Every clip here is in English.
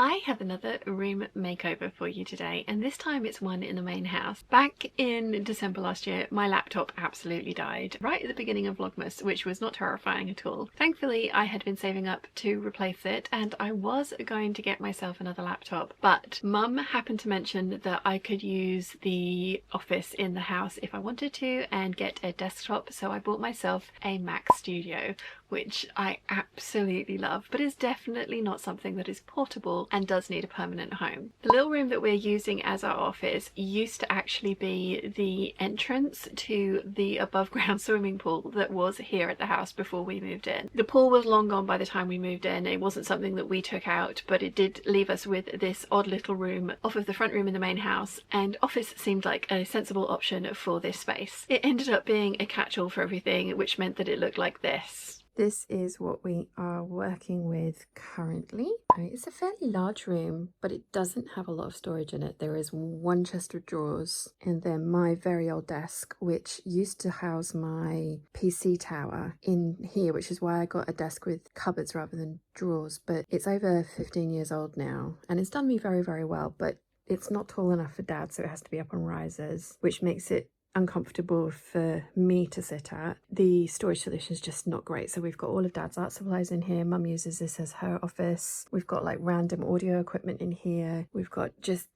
I have another room makeover for you today, and this time it's one in the main house. Back in December last year, my laptop absolutely died right at the beginning of Vlogmas, which was not terrifying at all. Thankfully, I had been saving up to replace it, and I was going to get myself another laptop, but Mum happened to mention that I could use the office in the house if I wanted to and get a desktop, so I bought myself a Mac Studio, which I absolutely love, but is definitely not something that is portable and does need a permanent home. The little room that we're using as our office used to actually be the entrance to the above ground swimming pool that was here at the house before we moved in. The pool was long gone by the time we moved in. It wasn't something that we took out, but it did leave us with this odd little room off of the front room in the main house, and office seemed like a sensible option for this space. It ended up being a catch-all for everything, which meant that it looked like this. This is what we are working with currently. It's a fairly large room, but it doesn't have a lot of storage in it. There is one chest of drawers and then my very old desk, which used to house my PC tower in here, which is why I got a desk with cupboards rather than drawers. But it's over 15 years old now and it's done me very, very well, but it's not tall enough for Dad, so it has to be up on risers, which makes it uncomfortable for me to sit at. The storage solution is just not great. So we've got all of Dad's art supplies in here. Mum uses this as her office. We've got like random audio equipment in here. We've got just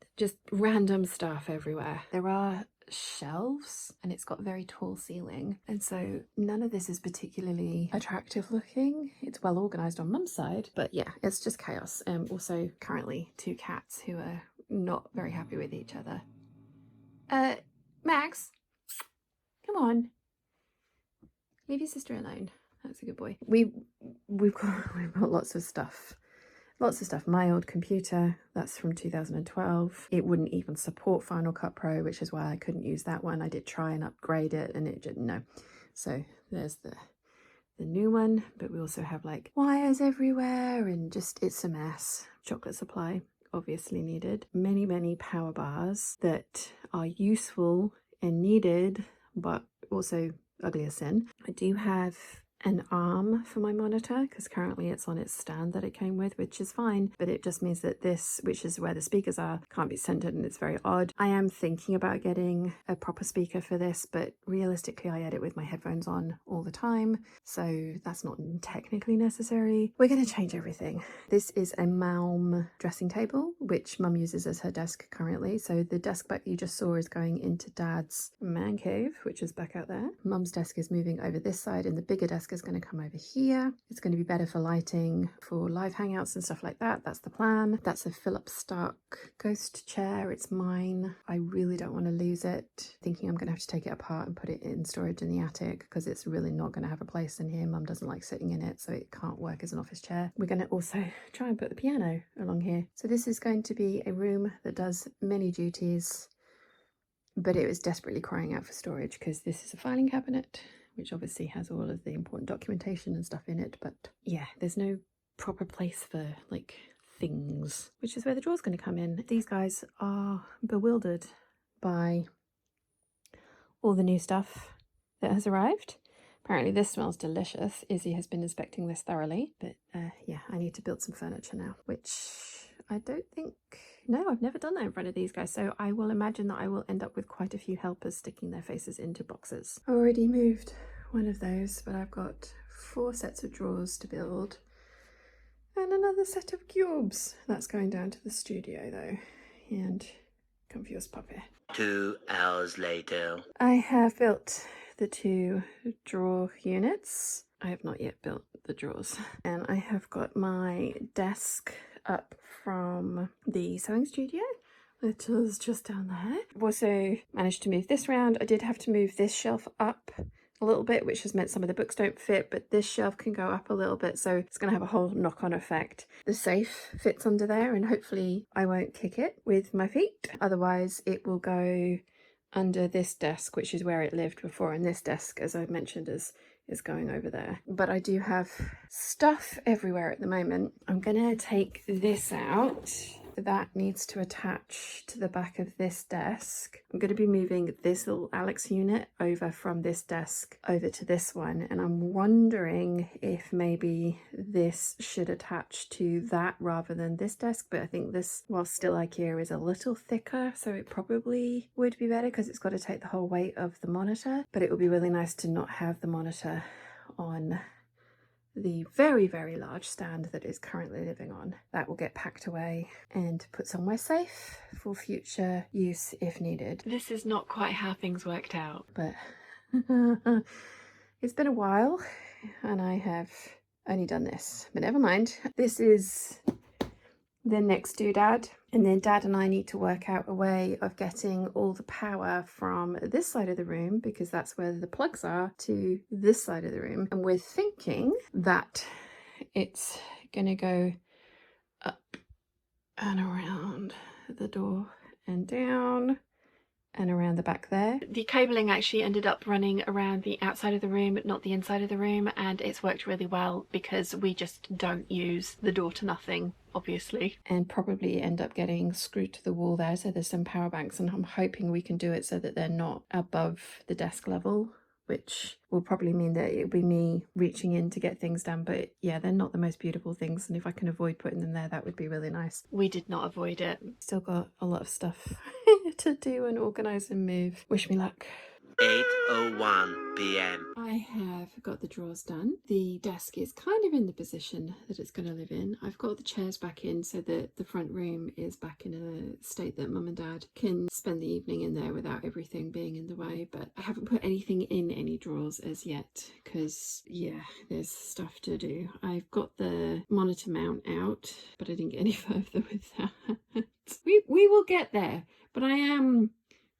random stuff everywhere. There are shelves and it's got very tall ceiling, and so none of this is particularly attractive looking. It's well organized on Mum's side, but yeah, it's just chaos. Also currently 2 cats who are not very happy with each other. Max, come on, leave your sister alone. That's a good boy. We've got lots of stuff. My old computer, that's from 2012. It wouldn't even support Final Cut Pro, which is why I couldn't use that one. I did try and upgrade it and it didn't. No. So there's the new one, but we also have like wires everywhere and just, it's a mess. Chocolate supply obviously needed. Many power bars that are useful and needed, but also ugly as sin. I do have an arm for my monitor because currently it's on its stand that it came with, which is fine, but it just means that this, which is where the speakers are, can't be centered and it's very odd. I am thinking about getting a proper speaker for this, but realistically I edit with my headphones on all the time, so that's not technically necessary. We're going to change everything. This is a Malm dressing table, which Mum uses as her desk currently. So the desk back you just saw is going into Dad's man cave, which is back out there. Mum's desk is moving over this side and the bigger desk is going to come over here. It's going to be better for lighting, for live hangouts and stuff like that. That's the plan. That's a Philip Stark ghost chair. It's mine. I really don't want to lose it. Thinking I'm going to have to take it apart and put it in storage in the attic because it's really not going to have a place in here. Mum doesn't like sitting in it, so it can't work as an office chair. We're going to also try and put the piano along here. So this is going to be a room that does many duties, but it was desperately crying out for storage because this is a filing cabinet, which obviously has all of the important documentation and stuff in it, but yeah, there's no proper place for like things, which is where the drawer's going to come in. These guys are bewildered by all the new stuff that has arrived. Apparently this smells delicious. Izzy has been inspecting this thoroughly, but yeah, I need to build some furniture now, which I don't think, no, I've never done that in front of these guys, so I will imagine that I will end up with quite a few helpers sticking their faces into boxes. I already moved one of those, but I've got 4 sets of drawers to build and another set of cubes. That's going down to the studio though, and confused puppy. 2 hours later. I have built the 2 drawer units. I have not yet built the drawers, and I have got my desk up from the sewing studio, which is just down there. I've also managed to move this around. I did have to move this shelf up a little bit, which has meant some of the books don't fit, but this shelf can go up a little bit, so it's going to have a whole knock-on effect. The safe fits under there and hopefully I won't kick it with my feet, otherwise it will go under this desk, which is where it lived before, and this desk, as I've mentioned, is going over there. But I do have stuff everywhere at the moment. I'm gonna take this out That needs to attach to the back of this desk. I'm going to be moving this little Alex unit over from this desk over to this one, and I'm wondering if maybe this should attach to that rather than this desk, but I think this, while still IKEA, is a little thicker, so it probably would be better because it's got to take the whole weight of the monitor, but it would be really nice to not have the monitor on the very, very large stand that is currently living on. That will get packed away and put somewhere safe for future use if needed. This is not quite how things worked out, but it's been a while and I have only done this, but never mind. This is the next doodad, and then Dad and I need to work out a way of getting all the power from this side of the room, because that's where the plugs are, to this side of the room, and we're thinking that it's gonna go up and around the door and down and around the back there. The cabling actually ended up running around the outside of the room, not the inside of the room, and it's worked really well because we just don't use the door to nothing, obviously, and probably end up getting screwed to the wall there. So there's some power banks, and I'm hoping we can do it so that they're not above the desk level, which will probably mean that it'll be me reaching in to get things done. But yeah, they're not the most beautiful things, and if I can avoid putting them there, that would be really nice. We did not avoid it. Still got a lot of stuff to do and organise and move. Wish me luck. 8:01 p.m. I have got the drawers done. The desk is kind of in the position that it's going to live in. I've got the chairs back in so that the front room is back in a state that Mum and Dad can spend the evening in there without everything being in the way. But I haven't put anything in any drawers as yet because, yeah, there's stuff to do. I've got the monitor mount out, but I didn't get any further with that. We will get there, but I am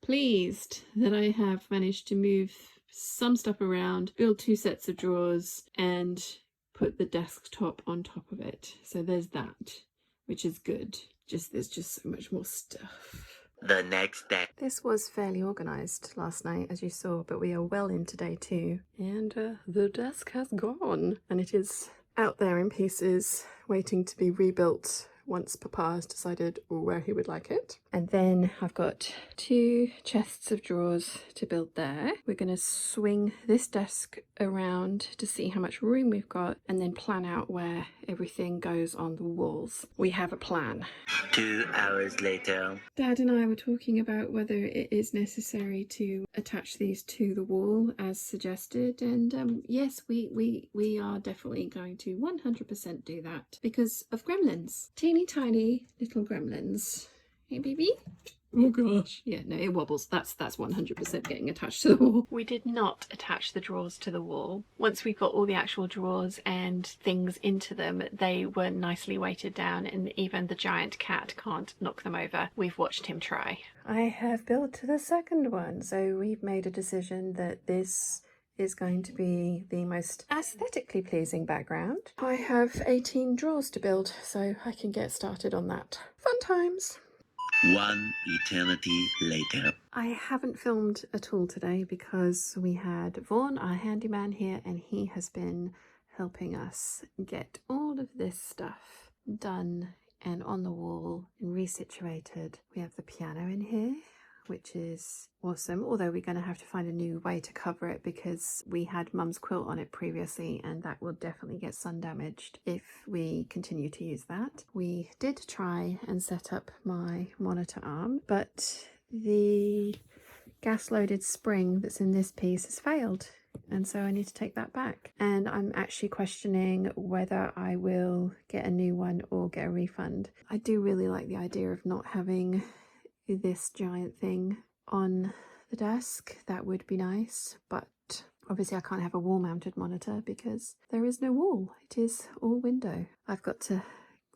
pleased that I have managed to move some stuff around, build 2 sets of drawers, and put the desktop on top of it. So there's that, which is good. There's just so much more stuff. The next day. This was fairly organised last night, as you saw, but we are well into day 2, and the desk has gone, and it is out there in pieces, waiting to be rebuilt once Papa has decided where he would like it. And then I've got 2 chests of drawers to build there. We're going to swing this desk around to see how much room we've got and then plan out where everything goes on the walls. We have a plan. 2 hours later. Dad and I were talking about whether it is necessary to attach these to the wall as suggested, and yes, we are definitely going to 100% do that because of gremlins. Teeny tiny little gremlins. Hey baby. Oh gosh. Yeah, no, it wobbles. That's 100% getting attached to the wall. We did not attach the drawers to the wall. Once we got all the actual drawers and things into them, they were nicely weighted down, and even the giant cat can't knock them over. We've watched him try. I have built the second one, so we've made a decision that this is going to be the most aesthetically pleasing background. I have 18 drawers to build, so I can get started on that. Fun times. 1 eternity later. I haven't filmed at all today because we had Vaughan, our handyman, here, and he has been helping us get all of this stuff done and on the wall and resituated. We have the piano in here, which is awesome, although we're going to have to find a new way to cover it because we had Mum's quilt on it previously, and that will definitely get sun damaged if we continue to use that. We did try and set up my monitor arm, but the gas loaded spring that's in this piece has failed, and so I need to take that back, and I'm actually questioning whether I will get a new one or get a refund. I do really like the idea of not having this giant thing on the desk. That would be nice, but obviously I can't have a wall mounted monitor because there is no wall. It is all window. I've got to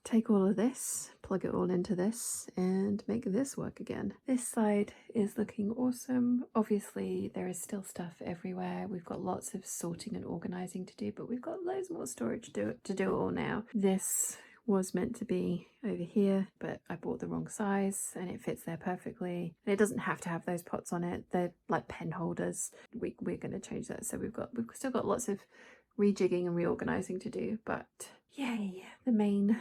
take all of this, plug it all into this, and make this work again. This side is looking awesome. Obviously there is still stuff everywhere. We've got lots of sorting and organizing to do, but we've got loads more storage to do it all now. This was meant to be over here, but I bought the wrong size and it fits there perfectly. And it doesn't have to have those pots on it. They're like pen holders. We're going to change that. So we've still got lots of rejigging and reorganizing to do, but yay, the main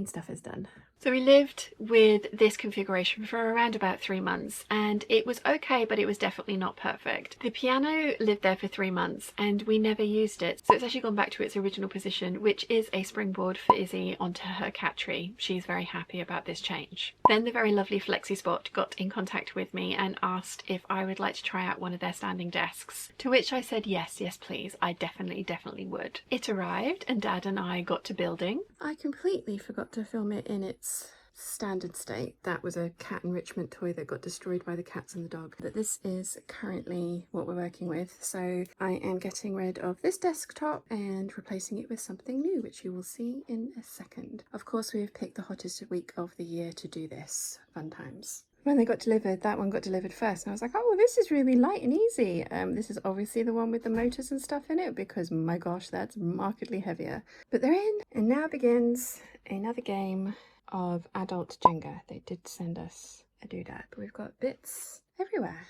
stuff is done. So we lived with this configuration for around about 3 months, and it was okay, but it was definitely not perfect. The piano lived there for 3 months and we never used it. So it's actually gone back to its original position, which is a springboard for Izzy onto her cat tree. She's very happy about this change. Then the very lovely Flexispot got in contact with me and asked if I would like to try out one of their standing desks, to which I said yes, yes please, I definitely would. It arrived and Dad and I got to building. I completely forgot to film it in its standard state. That was a cat enrichment toy that got destroyed by the cats and the dog. But this is currently what we're working with. So I am getting rid of this desktop and replacing it with something new, which you will see in a second. Of course, we have picked the hottest week of the year to do this. Fun times. When they got delivered, that one got delivered first, and I was like, oh, this is really light and easy. This is obviously the one with the motors and stuff in it, because my gosh, that's markedly heavier. But they're in, and now begins another game of adult Jenga. They did send us a doodad, but we've got bits everywhere.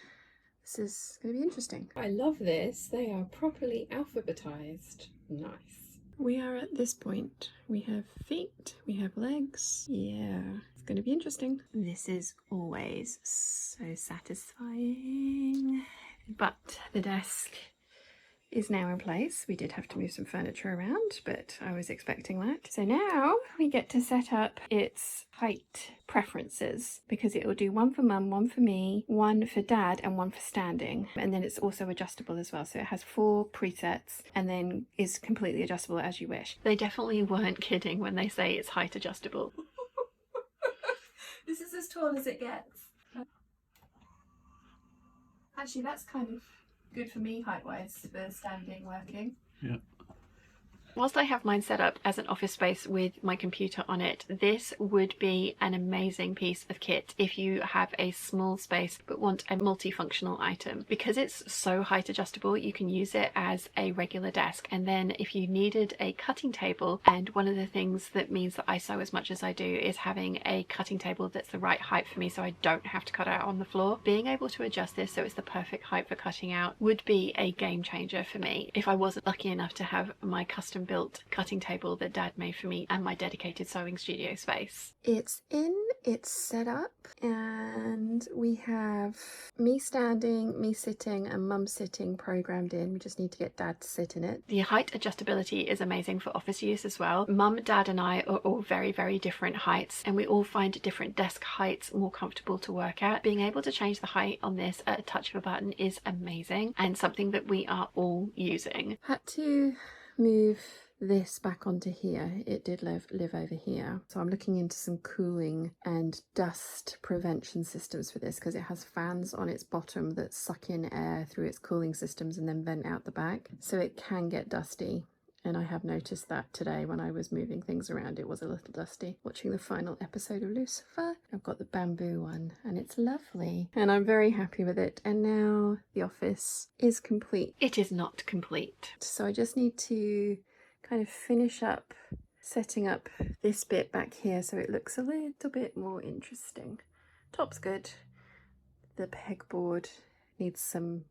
This is going to be interesting. I love this. They are properly alphabetized. Nice. We are at this point. We have feet, we have legs. Yeah, it's going to be interesting. This is always so satisfying. But the desk is now in place. We did have to move some furniture around, but I was expecting that. So now we get to set up its height preferences, because it will do one for mum, one for me, one for dad, and one for standing. And then it's also adjustable as well. So it has 4 presets and then is completely adjustable as you wish. They definitely weren't kidding when they say it's height adjustable. This is as tall as it gets. Actually, that's kind of good for me height-wise, for standing working. Yeah. Whilst I have mine set up as an office space with my computer on it, this would be an amazing piece of kit if you have a small space but want a multifunctional item. Because it's so height adjustable, you can use it as a regular desk, and then if you needed a cutting table, and one of the things that means that I sew as much as I do is having a cutting table that's the right height for me so I don't have to cut out on the floor. Being able to adjust this so it's the perfect height for cutting out would be a game changer for me if I wasn't lucky enough to have my custom built cutting table that Dad made for me and my dedicated sewing studio space. It's in its setup, and we have me standing, me sitting, and mum sitting programmed in. We just need to get Dad to sit in it. The height adjustability is amazing for office use as well. Mum, Dad and I are all very different heights, and we all find different desk heights more comfortable to work at. Being able to change the height on this at a touch of a button is amazing, and something that we are all using. Had to move this back onto here. It did live over here, so I'm looking into some cooling and dust prevention systems for this, because it has fans on its bottom that suck in air through its cooling systems and then vent out the back, so it can get dusty. And I have noticed that today when I was moving things around, it was a little dusty. Watching the final episode of Lucifer, I've got the bamboo one and it's lovely. And I'm very happy with it. And now the office is complete. It is not complete. So I just need to kind of finish up setting up this bit back here so it looks a little bit more interesting. Top's good. The pegboard needs some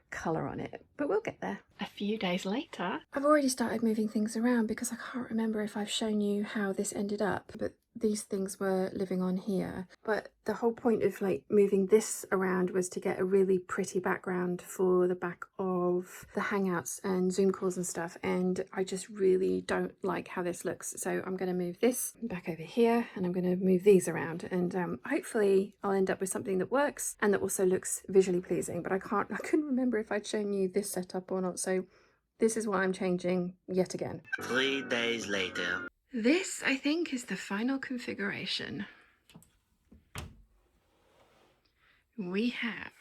colour on it, but we'll get there. A few days later, I've already started moving things around because I can't remember if I've shown you how this ended up, but these things were living on here. But the whole point of like moving this around was to get a really pretty background for the back of the Hangouts and Zoom calls and stuff, and I just really don't like how this looks. So I'm going to move this back over here, and I'm going to move these around, and hopefully I'll end up with something that works and that also looks visually pleasing. But I couldn't remember if I'd shown you this setup or not, so this is what I'm changing yet again. 3 days later. This, I think, is the final configuration. We have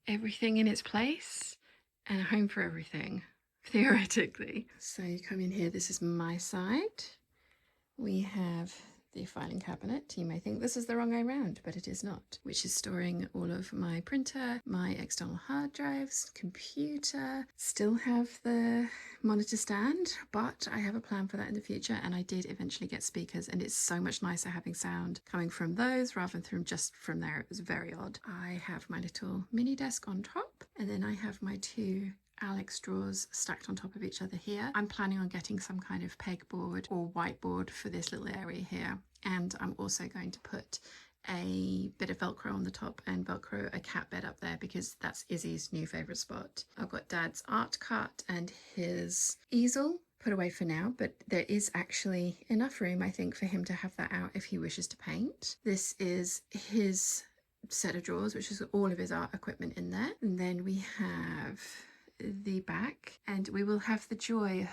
everything in its place and a home for everything, theoretically. So you come in here, this is my side. We have the filing cabinet. You may think this is the wrong way around, but it is not, which is storing all of my printer, my external hard drives, computer. Still have the monitor stand, but I have a plan for that in the future, and I did eventually get speakers, and it's so much nicer having sound coming from those rather than just from there. It was very odd. I have my little mini desk on top, and then I have my 2 Alex drawers stacked on top of each other here. I'm planning on getting some kind of pegboard or whiteboard for this little area here. And I'm also going to put a bit of Velcro on the top and Velcro a cat bed up there because that's Izzy's new favourite spot. I've got Dad's art cart and his easel put away for now, but there is actually enough room, I think, for him to have that out if he wishes to paint. This is his set of drawers, which is all of his art equipment in there. And then we have the back, and we will have the joy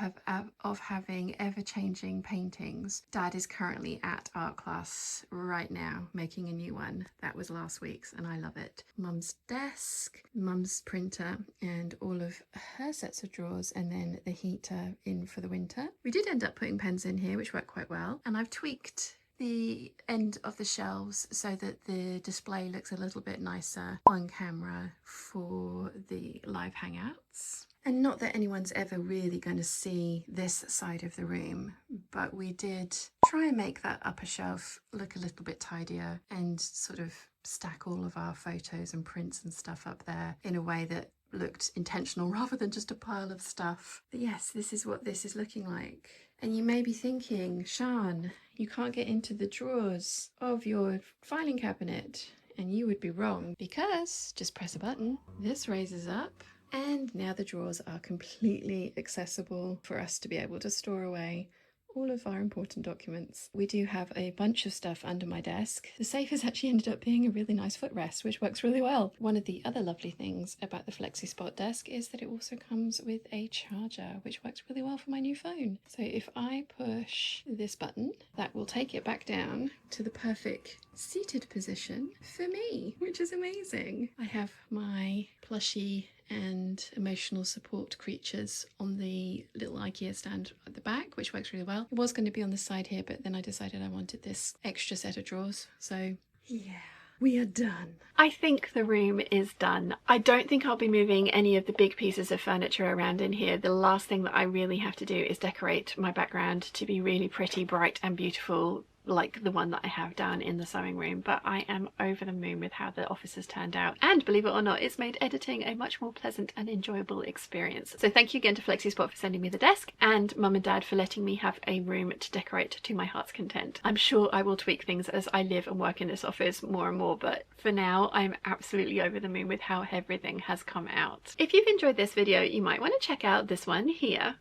of having ever-changing paintings. Dad is currently at art class right now making a new one. That was last week's and I love it. Mum's desk, Mum's printer, and all of her sets of drawers, and then the heater in for the winter. We did end up putting pens in here, which worked quite well, and I've tweaked the end of the shelves so that the display looks a little bit nicer on camera for the live hangouts. And not that anyone's ever really going to see this side of the room, but we did try and make that upper shelf look a little bit tidier and sort of stack all of our photos and prints and stuff up there in a way that looked intentional rather than just a pile of stuff. But yes, this is what this is looking like. And you may be thinking, Sian, you can't get into the drawers of your filing cabinet. And you would be wrong, because just press a button, this raises up, and now the drawers are completely accessible for us to be able to store away all of our important documents. We do have a bunch of stuff under my desk. The safe has actually ended up being a really nice footrest, which works really well. One of the other lovely things about the Flexispot desk is that it also comes with a charger, which works really well for my new phone. So if I push this button, that will take it back down to the perfect seated position for me, which is amazing. I have my plushie and emotional support creatures on the little IKEA stand at the back, which works really well. It was going to be on the side here, but then I decided I wanted this extra set of drawers. So yeah, we are done. I think the room is done. I don't think I'll be moving any of the big pieces of furniture around in here. The last thing that I really have to do is decorate my background to be really pretty, bright and beautiful, like the one that I have down in the sewing room. But I am over the moon with how the office has turned out, and believe it or not, it's made editing a much more pleasant and enjoyable experience. So thank you again to Flexispot for sending me the desk, and Mum and Dad for letting me have a room to decorate to my heart's content. I'm sure I will tweak things as I live and work in this office more and more, but for now I'm absolutely over the moon with how everything has come out. If you've enjoyed this video, you might want to check out this one here.